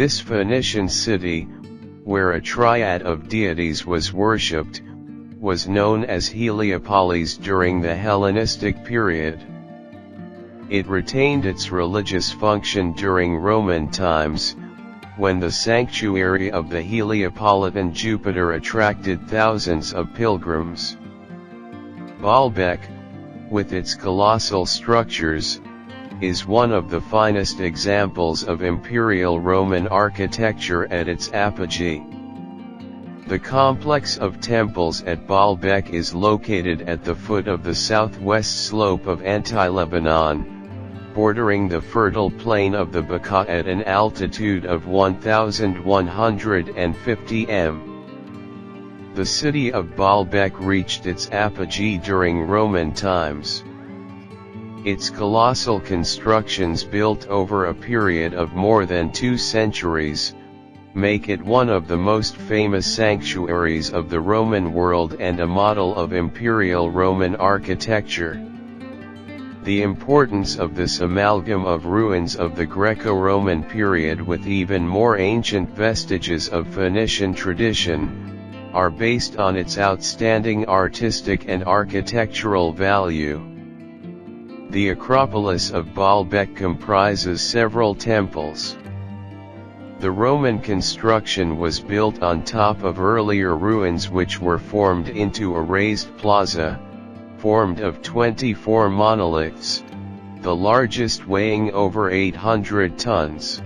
This Phoenician city, where a triad of deities was worshipped, was known as Heliopolis during the Hellenistic period. It retained its religious function during Roman times, when the sanctuary of the Heliopolitan Jupiter attracted thousands of pilgrims. Baalbek, with its colossal structures, is one of the finest examples of Imperial Roman architecture at its apogee. The complex of temples at Baalbek is located at the foot of the southwest slope of Anti-Lebanon, bordering the fertile plain of the Bekaa at an altitude of 1,150 m. The city of Baalbek reached its apogee during Roman times. Its colossal constructions built over a period of more than 2 centuries, make it one of the most famous sanctuaries of the Roman world and a model of Imperial Roman architecture. The importance of this amalgam of ruins of the Greco-Roman period with even more ancient vestiges of Phoenician tradition, are based on its outstanding artistic and architectural value. The Acropolis of Baalbek comprises several temples. The Roman construction was built on top of earlier ruins which were formed into a raised plaza, formed of 24 monoliths, the largest weighing over 800 tons.